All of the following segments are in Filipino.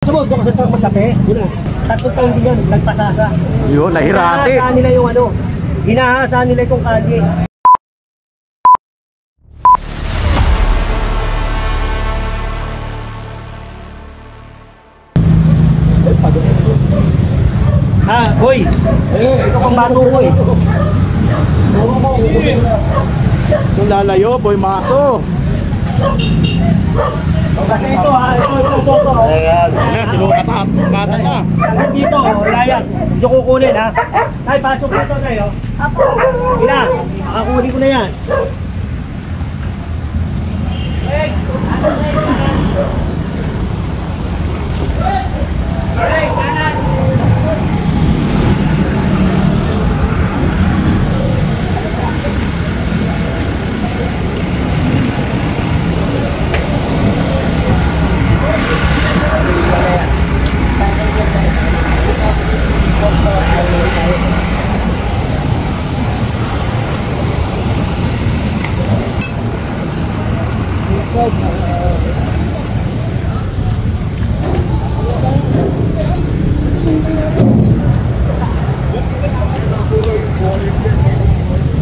Sumod doon kasi sa magkape. Tatlong taon din yan, nagpasasa. Yun, nahirati. Hinahasa nila yung ano. Hinahasa nila itong kalye. Ha, boy. Ito kang bato boy. Kung lalayo, boy maso. Kasi ito ha, ito. Ayan, sinukat na. Bata na. Dito, layan. Hindi ko kukunin ha. Ay, pasok dito sa'yo. Ina, makakunin ko na yan.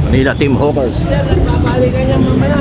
Manila Team Hawkers. Babalikan niya mamaya.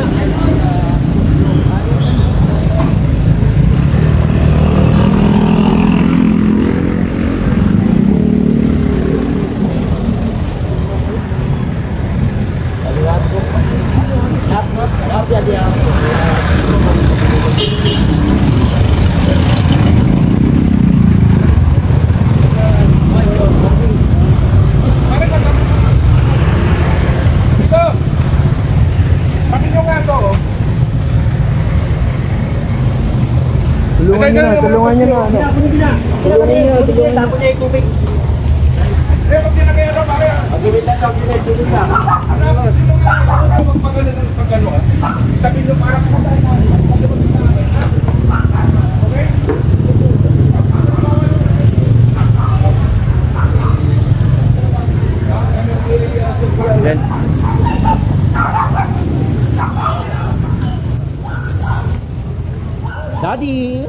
Tulungan niyo na. Tulungan niyo. Tapos niya yung tubig. Pag tinagay na pare. Agawin na sa pinag-tulog na. Ano? Sino nga magpagano ng pagano? Sabi niyo parang okay? Then Daddy.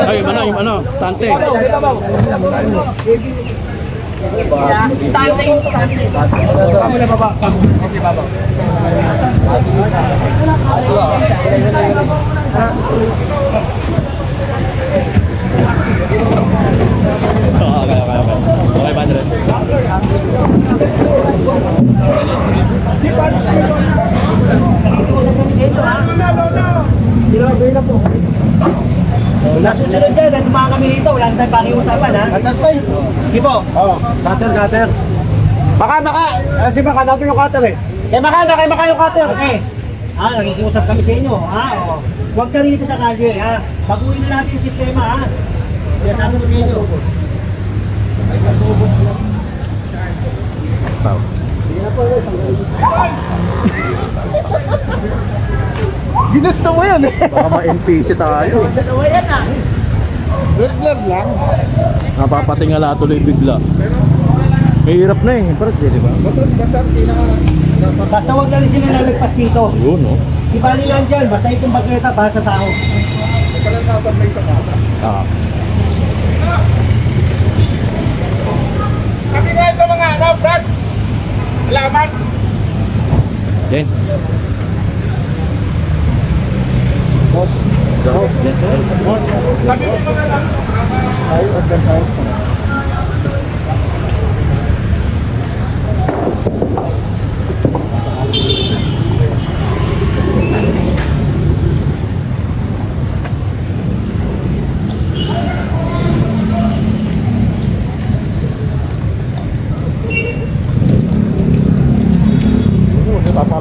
Ay, yung ano, stante. Kami na baba. Okay, baba. Okay, padre. Nasusunod dyan, nagtumaka kami dito, wala tayong pakiusapan ha. Di po? Oo, cutter. Baka, baka natin yung cutter eh. Baka yung cutter. Okay. Nakikiusap kami sa inyo ha. Huwag ka rito sa kalye ha. Baguhin na natin yung sistema ha. Kaya sabi mo sa inyo. Ginusto mo yan eh. Baka ma-NPC tayo. Dalawa yan ha. Regular lang. Napapatingala tuloy bigla. Mahirap na eh. Parang di ba? Basta huwag na rin sila lalagpas dito. Yun no. Di bali lang dyan, basta itong bageta para sa tao. Ito lang sasablay sa mata. Sabi nga ito mga ano, Brad. Alaman. Then. Sabi mo ito na lang.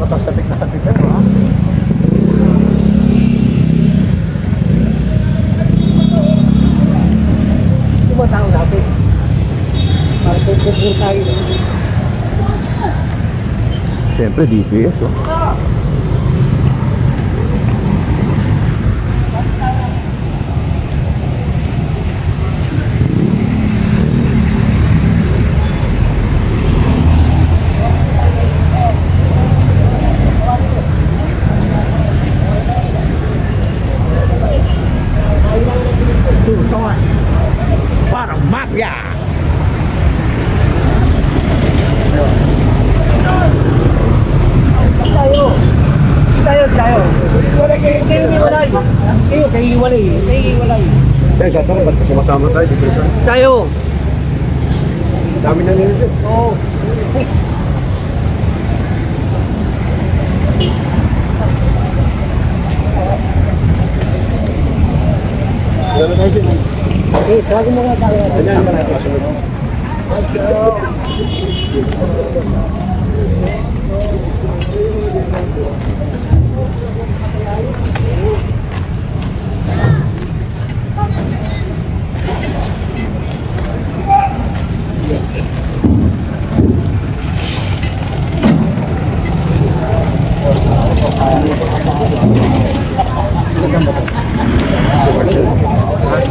Matasapit na sapit na, ha? Ito mga tao natin. Para pagpapagpapag tayo. Siyempre, DPS, oh. Parang mafia! Tayo. Kayo hiwalay. Kayo hiwalay. Kaya sa tanong, ba't sumasama tayo? Dito tayo. Tayo. Dami na nila. Oo. Dami tayo din. Okay, tago mo nga tayo. Ganyan naman natin kasunod.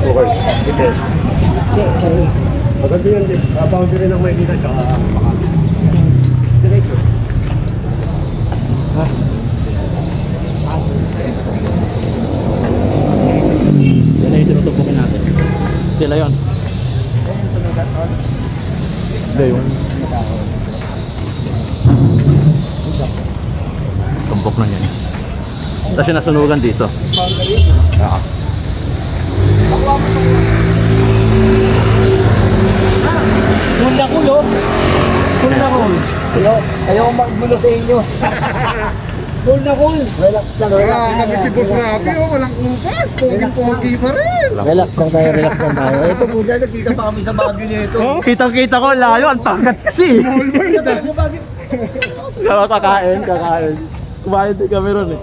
Bukas. Bites. Maganda yan din. Boundary ng Maynila tsaka Makati. Diretso. Yan na yung tinutupukin natin. Sila yon. Hindi yung tumpok na yan. Tapos yung nasunugan dito. Sundakul. Ayaw magbulo sa inyo. Sundakul. Relax lang. Kaya kami si Boss Rafi, walang kumpas. Pogi-pogi pa rin. Relax lang tayo. Ito po dyan, nagkita pa kami sa Baguio nito. Kitang-kita ko layo, ang tangkat kasi. Kakain. Kumain din kami ron eh.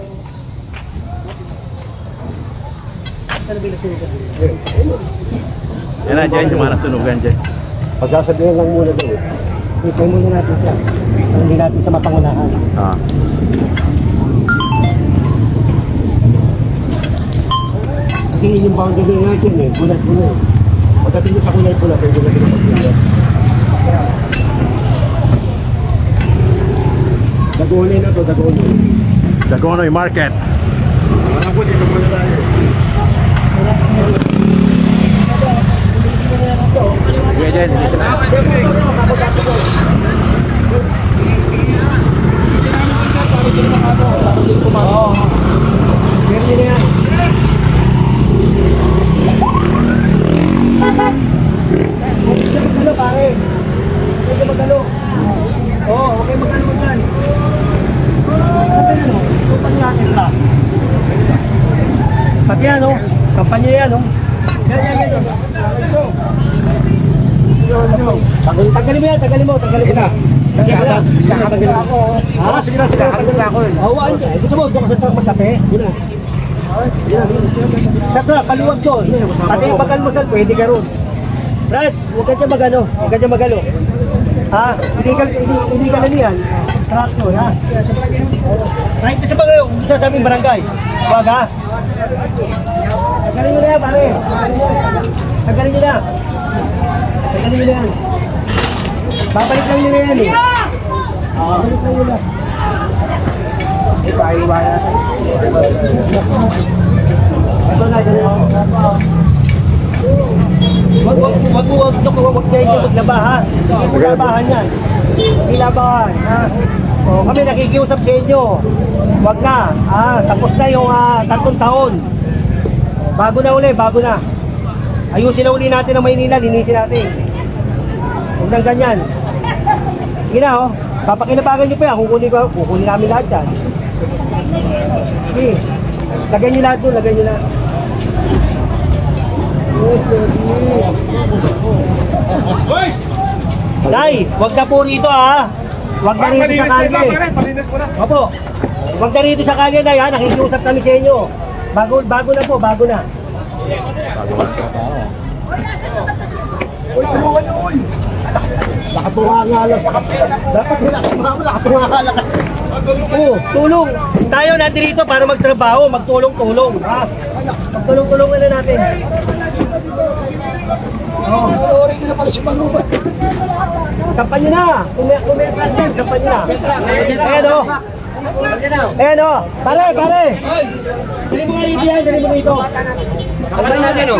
Yan na, dyan yung mga nasunugan dyan. Pagsasabihan lang muna doon. Ito muna natin siya. Hindi natin sa mapangunahan. Ah. Kasi yun yung boundary natin eh. Bulat-bulat. Pagdating mo sa kulay pula, pwede na din mag-iwan. Dagonin na to, Dagonin. Dagonoy Market. Alam ko, dito muna tayo. Sige dyan, hindi sila. Pati yan, oh. Kampanya yan, oh. Tagalin mo. Kasi kakatagin ako. Ha? Sige na, kakatagin ako. Hawaan niya. Gusto mo, doon ka sa truck magkape? Sige na. Sa truck, kaluwag doon. Pati yung pag-almusal, pwede ka ron. Brad, huwag ka dyan magalo. Ha? Hindi ka lang yan. Truck doon, ha? Kahit sa bagay, gusto sa aming barangay. Huwag, ha? Tagalin mo na yan, pare. Tagalin nyo na. Babalik lang nila yan eh. Babalik lang nila. Ipa-iwanan. Ito na, Huwag kayo maglaba ha. Hindi labahan yan. Hindi labahan ha. O, kami nakikiusap sa inyo. Huwag na. Tapos na yung 3 taon. Bago na. Ayusin na uli natin ang Maynila, linisin natin. Huwag nang ganyan. Sige na, oh. Papakinabangan nyo pa yan. Kukunin namin lahat yan. Sige. Lagyan nyo lahat doon, lagyan nyo lahat. Day, huwag na po rito ha. Huwag na rito sa kalye. Palinis mo na. Opo. Huwag na rito sa kalye na yan. Nakikiusap kami sa inyo. Bago na po, bago na. Uy, tulungan nyo, uy. Nakatunga nga lang. Dapat nakatunga nga lang. Oo, tulong. Tayo natin dito para magtrabaho, magtulong-tulong. Ha? Magtulong-tulong na natin. Oras na pala si Manubat. Kampanya na. Kumeras din, kampanya na. Ayan o. Ayan o. Pare. Dali mo nga dito yan, dali mo dito. Kampanya natin o.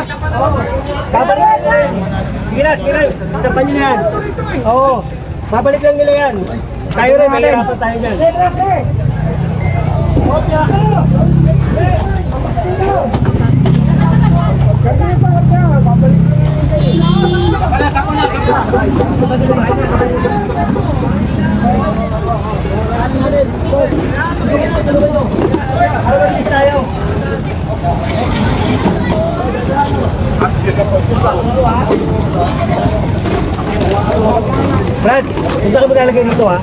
Babalik yan. Sige na. Kampanya na yan. Oo. Babalik lang nila yan. Tayo rin, may hirapan tayo dyan. Tayo. Brad, hindi ka maglalagay dito ha?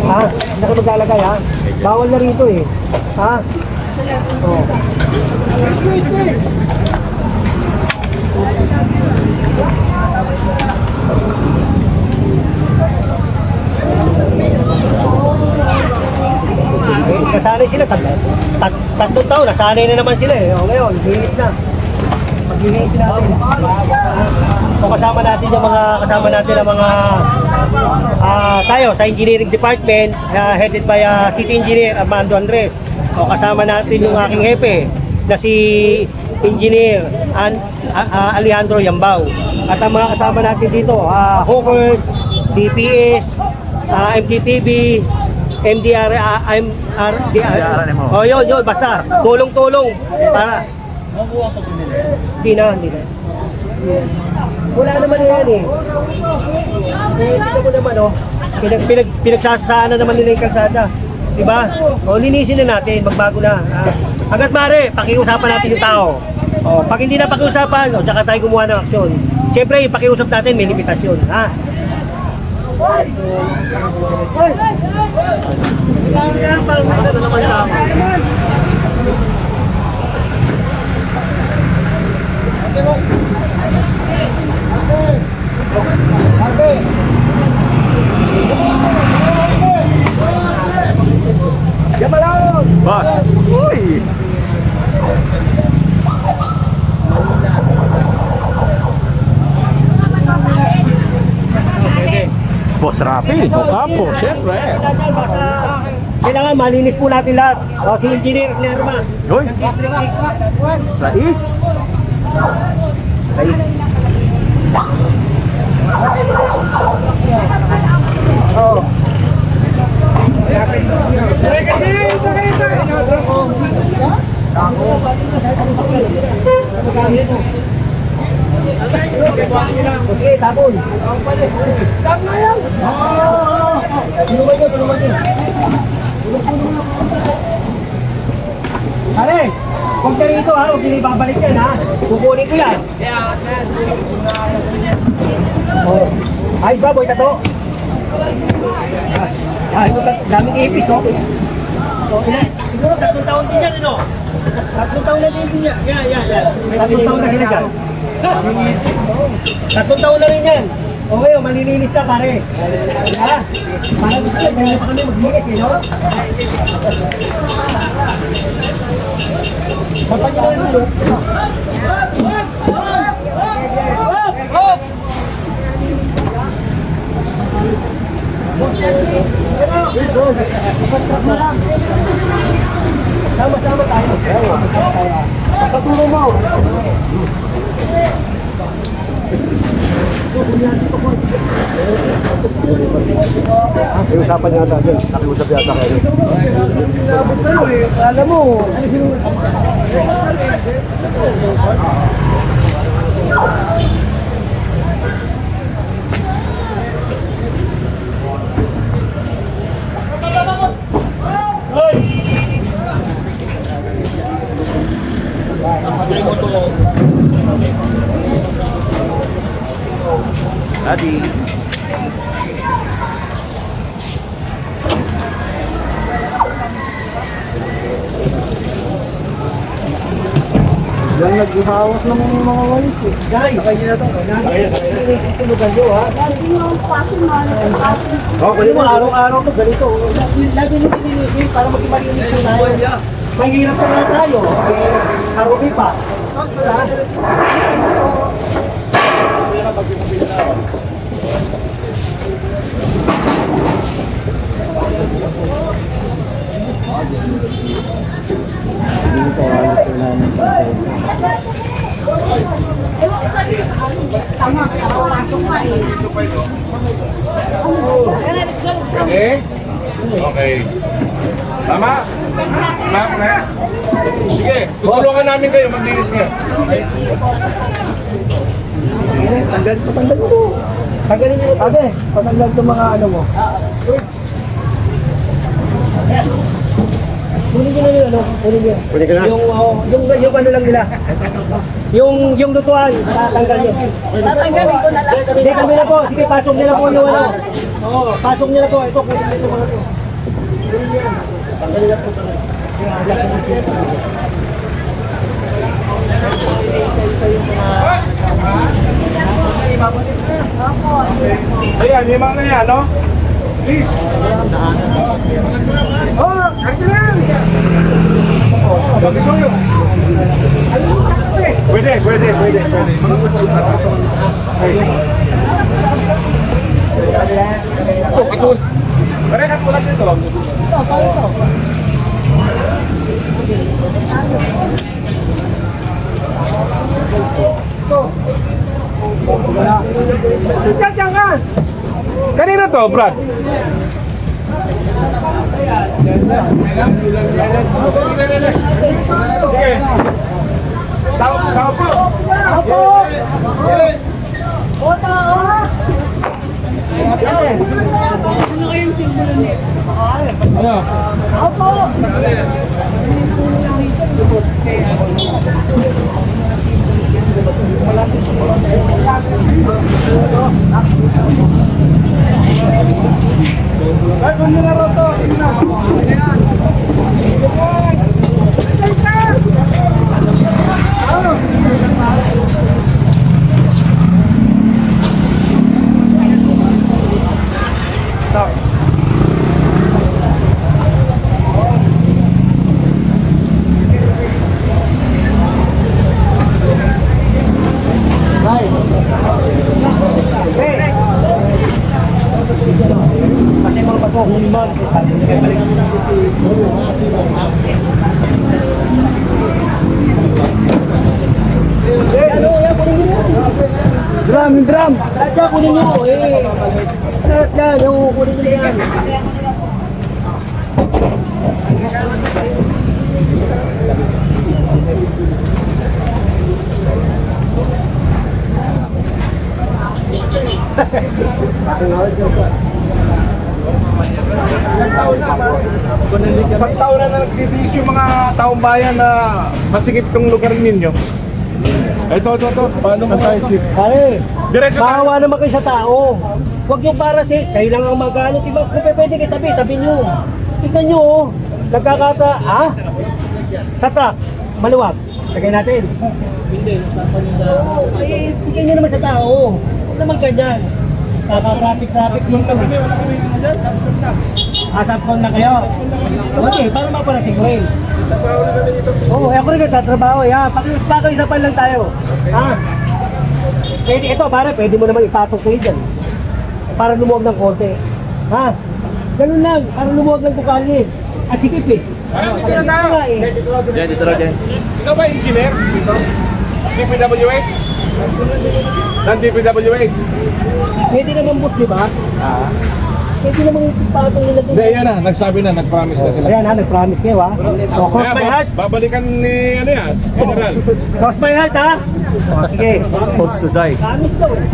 Ha? Hindi ka maglalagay ha? Bawal na rito eh. Ha? Oh. Nasanay sila, tatlong taon, nasanay na naman sila eh. O ngayon, hilis na. Maghihis natin. O kasama natin yung mga tayo sa engineering department, headed by City Engineer Armando Andres. O kasama natin yung aking hepe na si Engineer Alejandro Yambao. At ang mga kasama natin dito, Hawkers, DPS, MTPB, MDRMO. Oh, yun, basta tulong-tulong para. Hindi na. Wala naman yan eh. Tignan mo naman oh. Pinagsasana naman nila yung kalsada. Diba? O, linisin na natin, magbago na. Hanggat mare, pakiusapan natin yung tao. O, pag hindi na pakiusapan, o, saka tayo gumawa ng aksyon. Siyempre, yung pakiusap natin, may limitasyon. Ha? Boss. Uy. Boss Rafi, Ocampo, syempre. Kailangan malinis po natin lahat. O, si Engineer Lerma. Hoy. Sais. Oo. Okay, tapon. Pare, huwag ka rito ha, huwag nila ibabalik yan ha. Kukunin ko yan. Ay, baboy, tato. Ay, daming ipis, oh. Siguro 3 taon din yan, ano? 3 taon na din yan. Yan. 3 taon na sila dyan. 3 taon na rin yan. O ngayon, malilinis ka, pare. Ha? Parang gusto yan, ganyan pa kami maglinis, eh, no? Kapag nyo na yun, sama-sama tayo. Paturo mo. Usapan yata din. Nakiusap yata kayo. Alam mo. Adi. naghahawas ng mga walis eh. Dahil, sakay nyo na ito. Tulugan nyo ha. Pwede mo araw-araw ito, ganito. Lagi nyo pinilisin para maging malinis yun tayo. Mahirap pa nga tayo. Karumi pa. Okay? Okay. Tama? Tama na? Sige, tutulungan namin kayo, magdilis nga. Patanggal mo. Tanggalin nyo. Ate, patanggal itong mga ano mo. Kunin nyo na yun, ano? Kunin nyo. Kunin ka na? Yung ano lang nila. Yung lutuan, tatanggal nyo. Tatanggalin ko na lang. Hindi, kami na po. Sige, pasok nyo na po yung ano. Oo, pasok nyo na po. Ito, kunin nyo mga ito. Kunin nyo yan. Tanggalin na po. Isa-isa yung mga... Ayan, limang na yan, no? Please. Oh, Pag-isuyo. Pwede. Ito. Parekat mo lang dito. Kanina to, Brad? Sige. Tao po. Opo! Opo! Ano kayong simbolo niya? Ano? Opo! Drum! Kaya kunin nyo eh! Yan, yung kunin nyo yan! Isang taon na nagtitiis yung mga taong bayan na masikip tong lugar ninyo. Ito. Paano mo tayo sip? Pare, Diretso tayo. maawa naman kayo sa tao. Huwag yung para kayo lang ang magano. Diba, kung pwede kayo tabi nyo. Tignan nyo oh. Nagkakata, sa truck, maluwag. Lagay natin. Eh, bigyan nyo naman sa tao. Huwag naman ganyan. Kaka-traffic yung kami. Sapon na kayo. Okay, para maparating ko rin. Oo, ako rin nagtatrabaho. Pakiusapan lang tayo. Pwede ito, pare, pwede mo naman ipatong ko dyan. Para lumuwag ng konti. Ganun lang, para lumuwag ng tukali. At sikip eh. Dito na tayo. Dito lang. Ikaw ba engineer dito? DPWH? Ng DPWH? Pwede naman boss, di ba? Pwede naman ipatong nila dito. Hindi, yan na. Nagsabi na. Nag-promise na sila. Ayan nag-promise kayo So, cross Kaya, my heart. babalikan ni ano yan, General. Cross my heart sige. Supposed to die. Promise to eh.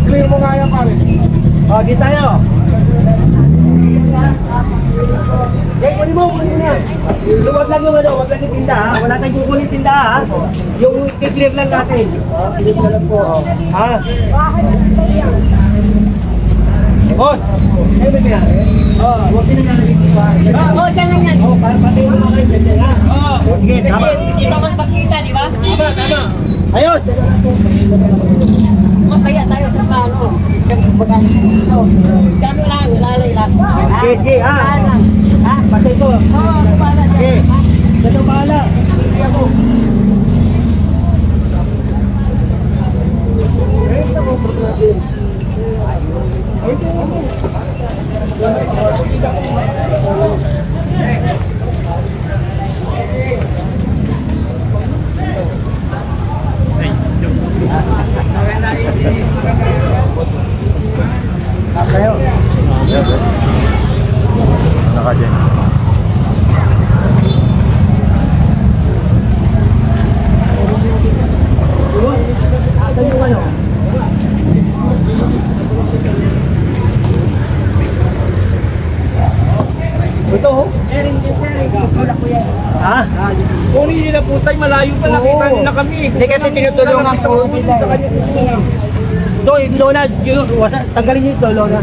Clear mo nga yan, pare. Di tayo. Okay, kunin mo na. Huwag lang yung huwag lang yung tinda Wala tayong kukunin tinda Yung i-clear lang natin. Clear na lang po. Boss! Ay, ba yan? Oo, huwag pinaglalagay dito ha. Oo, dyan lang yan. Oo, para pati yung mga kayo dyan ha. Oo. Sige, tama. Hindi ka man pagkita, di ba? Tama, tama. Ayos! Kaya tayo sa paano. Gano'n lang, lalay lang. Sige, ha? Ha? Pati ito. Oo, kumala Sige. dyan. Ito bahala. Sige ako. Tayo. Naka dyan. Asan yung ano? Ito oh. Ha? Kunin nila po tayo, malayo pa, nakita nila kami. Hindi kasi tinutulungan po sila. Ito, yung lona, tanggalin niyo ito, lona.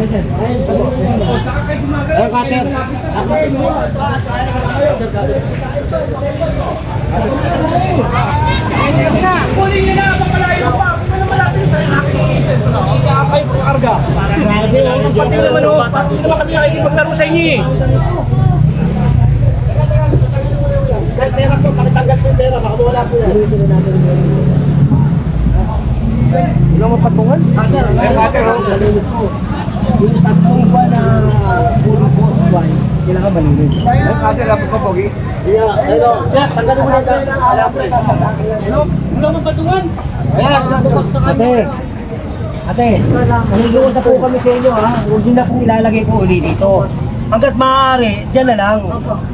Kunin nila, malayo pa. Kung malapit sa akin, kayo po karga. Pati naman o, pati naman kami nakikipaglaro sa inyo eh. Pera po, pakitanggal po yung pera, baka wala po yan. Wala mo patungan? Ayun, ate, yung tatlong buwan na puro po buwan, kailangan malinis. Ayun, ate, lapit pa, Pogi. Tanggalin mo na ito. Alam po ito sa akin. Wala mong patungan. Ate, nangigiunta po kami sa inyo ha. Huwag nyo na pong ilalagay po ulit dito. Hanggat maaari, dyan na lang.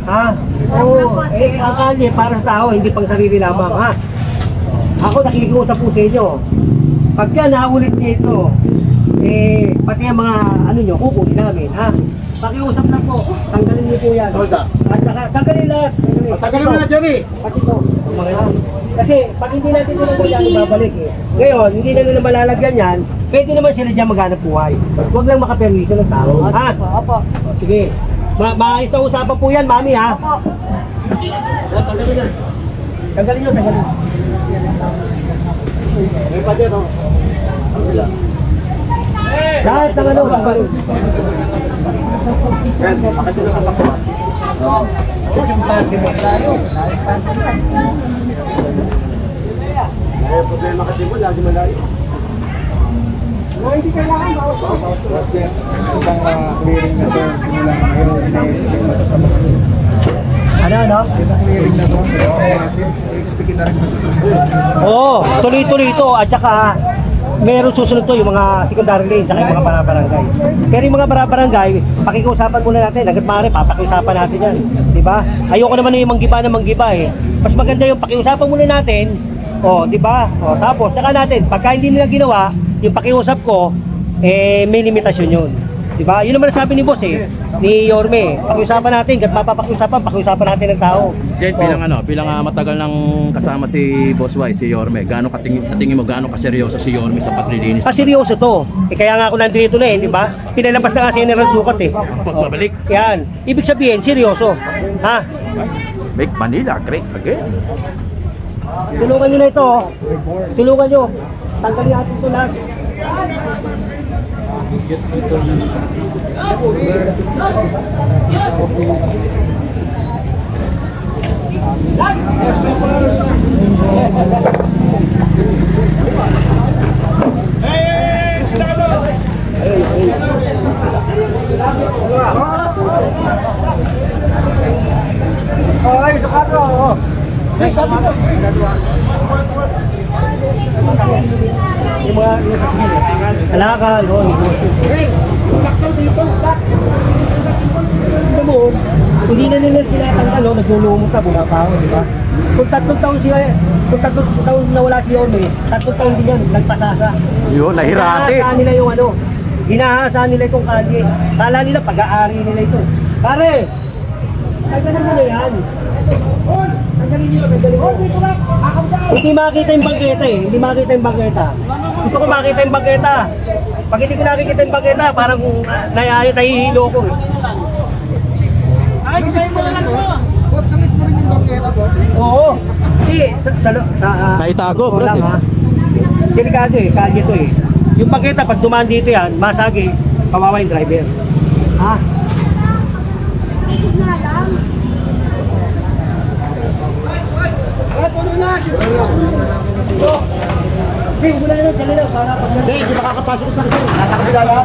Ha? Oo, ang kalye para sa tao, hindi pang sarili lamang ha. Ako nakikiusap po sa inyo. Pagka naulit dito, pati ang mga ano nyo, kukunin namin ha. Pakiusap lang po, tanggalin niyo po yan. At saka, tanggalin lahat. Tanggalin mo na, Jerry. Pati ito, mga yan. Kasi pag hindi natin tinanggal yan, babalik eh. Ngayon, hindi na nila malalagyan yan, pwede naman sila dyan maghanap buhay. Huwag lang makaperwiso ng tao. Ha? Opo. O, sige. Maayos na usapan po yan, mami ha. Opo. Tanggalin nyo, tanggalin. May pa dyan, oh. Lahat ng ano, tanggalin. May problema kasi mo, lagi malayo. Hindi kailangan ba? Isang clearing na to, simula ngayon, Ano? isang clearing na to, kasi expect na rin na to sa Oo, tuloy-tuloy ito at saka meron susunod to yung mga secondary lane at yung mga barabarangay. Pero yung mga barabarangay, pakikiusapan muna natin, hanggat maaari papakiusapan natin yan, di ba? Ayoko naman na yung manggiba eh. Mas maganda yung pakiusapan muna natin, di ba? Tapos saka natin, pagka hindi nila ginawa, yung pakiusap ko, may limitasyon yun. Di ba? Yun naman sabi ni boss ni Yorme. Pakiusapan natin, gat pakiusapan natin ng tao. Jen, bilang matagal nang kasama si Boss Wise, si Yorme, sa tingin mo gaano kaseryoso si Yorme sa paglilinis? Seryoso to. Kaya nga ako nandito na di ba? Pinalabas na kasi General Sukat Pagbabalik. Yan. Ibig sabihin, seryoso. Ha? Make Manila great again. Tulungan nyo na ito. Tulungan nyo. Tanggalin natin ito lahat. Ay, sakado. Ay, sakado. Yung mga kalakal, Sakto dito. hindi na nila tinatanggal, naglulumot ka, bumabaho, di ba? Kung 3 taon na wala si Yorme, 3 taon din yan, nagpasasa. Yun, nahirati. Hinahasa nila yung hinahasa nila itong kalye. Kala nila, pag-aari nila ito. Pare! Tanggalin mo na yan. Tanggalin nyo, tanggalin mo. Hindi makita yung bangketa Hindi makita yung bangketa. Gusto ko makita yung bangketa. Pag hindi ko nakikita yung bagay na, parang nahihilo ko eh. Ay, kaya mo lang po. Boss, na-miss mo rin yung bangkera, boss. Oo. Hindi, Naitago, oo brad, lang, eh. ha. Delikado eh, kalye to eh. Yung bagay pag dumaan dito yan, masagi, kawawa yung driver. Ha? Hindi, wala na, dali lang, para pag Hindi makakapasok sa kasi. nasa kabila lang.